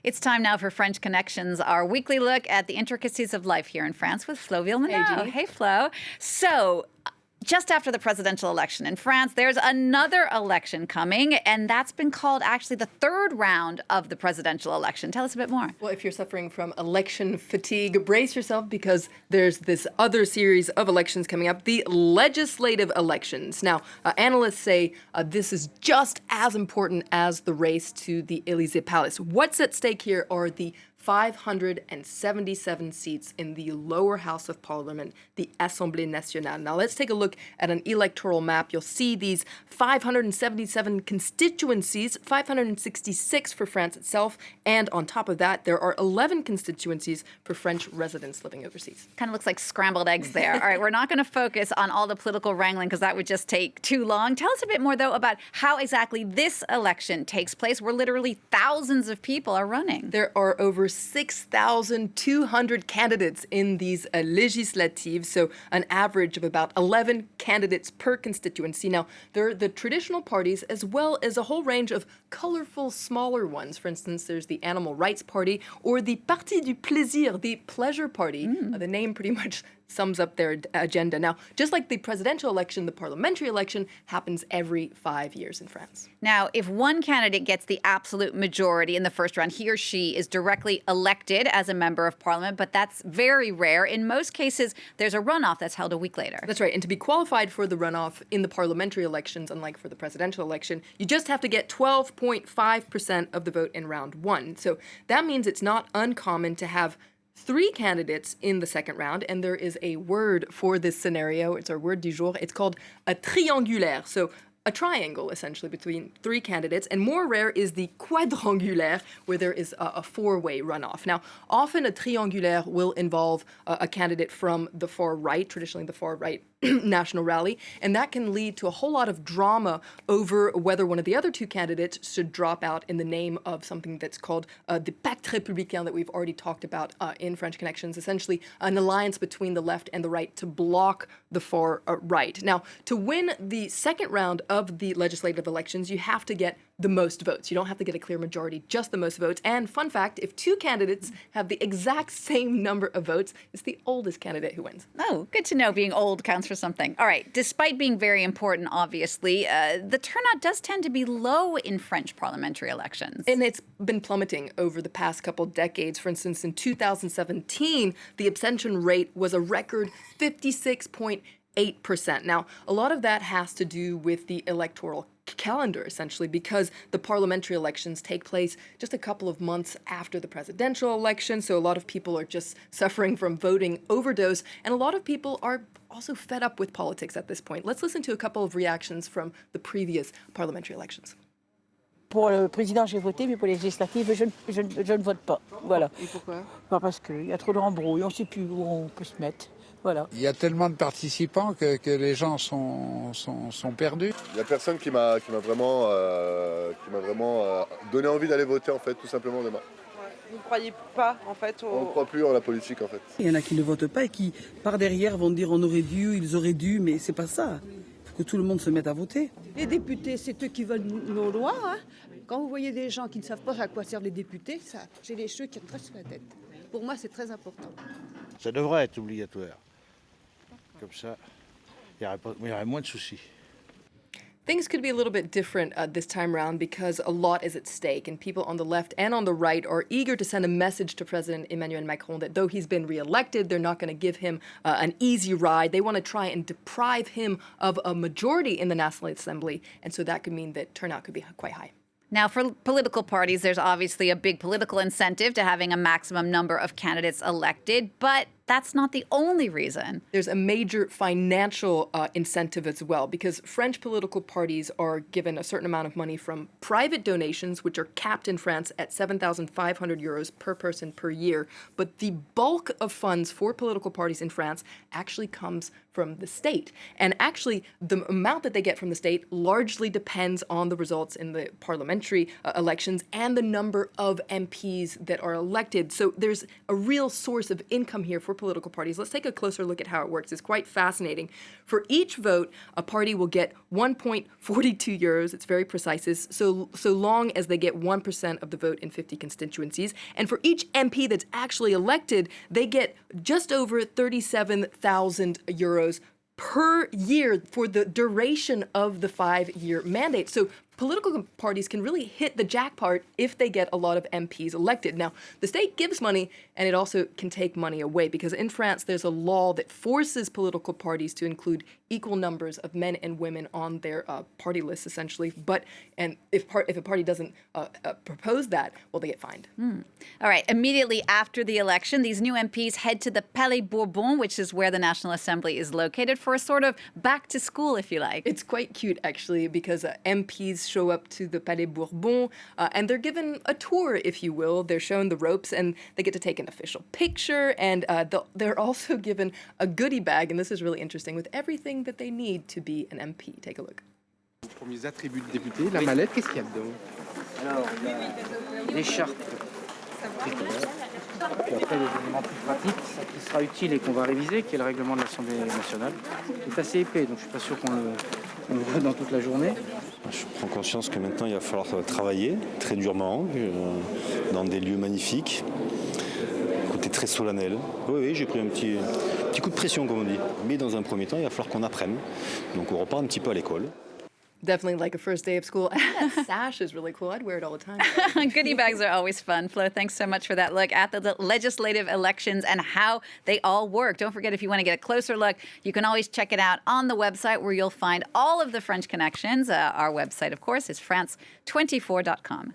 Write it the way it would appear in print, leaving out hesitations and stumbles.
It's time now for French Connections, our weekly look at the intricacies of life here in France with Flo Villeneuve. Hey, Flo. So, just after the presidential election in France, there's another election coming, and that's been called actually the third round of the presidential election. Tell us a bit more. Well, if you're suffering from election fatigue, brace yourself because there's this other series of elections coming up, the legislative elections. Now, analysts say this is just as important as the race to the Élysée Palace. What's at stake here are the 577 seats in the lower house of parliament, the Assemblée nationale. Now let's take a look at an electoral map. You'll see these 577 constituencies, 566 for France itself, and on top of that, there are 11 constituencies for French residents living overseas. Kind of looks like scrambled eggs there. All right, we're not going to focus on all the political wrangling because that would just take too long. Tell us a bit more, though, about how exactly this election takes place, where literally thousands of people are running. There are over 6,200 candidates in these legislatives, so an average of about 11 candidates per constituency. Now, there are the traditional parties as well as a whole range of colorful, smaller ones. For instance, there's the Animal Rights Party or the Parti du Plaisir, the Pleasure Party. The name pretty much sums up their agenda. Now, just like the presidential election, the parliamentary election happens every 5 years in France. Now, if one candidate gets the absolute majority in the first round, he or she is directly elected as a member of parliament, but that's very rare. In most cases, there's a runoff that's held a week later. That's right. And to be qualified for the runoff in the parliamentary elections, unlike for the presidential election, you just have to get 12.5% of the vote in round one. So that means it's not uncommon to have 3 candidates in the second round, and there is a word for this scenario. It's our word du jour. It's called a triangulaire. So a triangle, essentially, between 3 candidates. And more rare is the quadrangulaire, where there is a 4-way runoff. Now, often a triangulaire will involve a candidate from the far right, traditionally the far right National Rally, and that can lead to a whole lot of drama over whether one of the other 2 candidates should drop out in the name of something that's called the Pacte Républicain that we've already talked about in French Connections, essentially an alliance between the left and the right to block the far right. Now, to win the second round of the legislative elections, you have to get the most votes. You don't have to get a clear majority, just the most votes. And fun fact, if 2 candidates have the exact same number of votes, it's the oldest candidate who wins. Oh, good to know being old counts for something. All right, despite being very important, obviously, the turnout does tend to be low in French parliamentary elections. And it's been plummeting over the past couple decades. For instance, in 2017, the abstention rate was a record 56.8%. Now, a lot of that has to do with the electoral calendar, essentially, because the parliamentary elections take place just a couple of months after the presidential election. So a lot of people are just suffering from voting overdose. And a lot of people are also fed up with politics at this point. Let's listen to a couple of reactions from the previous parliamentary elections. Pour le président, j'ai voté, mais pour les législatives, je ne vote pas. Voilà. Et pourquoi? Parce qu'il y a trop d'embrouilles, on ne sait plus où on peut se mettre. Voilà. Il y a tellement de participants que les gens sont perdus. Il n'y a personne qui m'a vraiment donné envie d'aller voter, en fait, tout simplement demain. Vous ne croyez pas, en fait, On ne croit plus en la politique, en fait. Il y en a qui ne votent pas et qui, par derrière, vont dire on aurait dû, ils auraient dû, mais c'est pas ça. Il faut que tout le monde se mette à voter. Les députés, c'est eux qui veulent nos lois. Hein. Quand vous voyez des gens qui ne savent pas à quoi servent les députés, j'ai les cheveux qui me tressent la tête. Pour moi, c'est très important. Ça devrait être obligatoire. Comme ça, il y aurait moins de soucis. Things could be a little bit different this time around because a lot is at stake, and people on the left and on the right are eager to send a message to President Emmanuel Macron that though he's been reelected, they're not going to give him an easy ride. They want to try and deprive him of a majority in the National Assembly, and so that could mean that turnout could be quite high. Now, for political parties, there's obviously a big political incentive to having a maximum number of candidates elected, but that's not the only reason. There's a major financial incentive as well, because French political parties are given a certain amount of money from private donations, which are capped in France at 7,500 euros per person per year. But the bulk of funds for political parties in France actually comes from the state. And actually, the amount that they get from the state largely depends on the results in the parliamentary elections and the number of MPs that are elected. So there's a real source of income here for political parties. Let's take a closer look at how it works. It's quite fascinating. For each vote, a party will get 1.42 euros. It's very precise. It's so long as they get 1% of the vote in 50 constituencies. And for each MP that's actually elected, they get just over 37,000 euros per year for the duration of the 5-year mandate. So political parties can really hit the jackpot if they get a lot of MPs elected. Now, the state gives money, and it also can take money away, because in France, there's a law that forces political parties to include equal numbers of men and women on their party lists, essentially. And if a party doesn't propose that, well, they get fined. All right. Immediately after the election, these new MPs head to the Palais Bourbon, which is where the National Assembly is located, for a sort of back to school, if you like. It's quite cute, actually, because MPs show up to the Palais Bourbon, and they're given a tour, if you will. They're shown the ropes, and they get to take an official picture, and they're also given a goodie bag, and this is really interesting, with everything that they need to be an MP. Take a look. Premiers attributs de député, la mallette, qu'est-ce qu'il y a dedans? Alors, l'écharpe. Puis après, il y a des éléments plus pratiques, ça qui sera utile et qu'on va réviser, qui est le règlement de l'Assemblée nationale. C'est assez épais, donc je ne suis pas sûr qu'on le voit dans toute la journée. Je prends conscience que maintenant, il va falloir travailler très durement, dans des lieux magnifiques, côté très solennel. Oui, j'ai pris un petit coup de pression, comme on dit. Mais dans un premier temps, il va falloir qu'on apprenne. Donc on repart un petit peu à l'école. Definitely like a first day of school. And that sash is really cool. I'd wear it all the time. Goodie bags are always fun. Flo, thanks so much for that look at the legislative elections and how they all work. Don't forget, if you want to get a closer look, you can always check it out on the website, where you'll find all of the French connections. Our website, of course, is france24.com.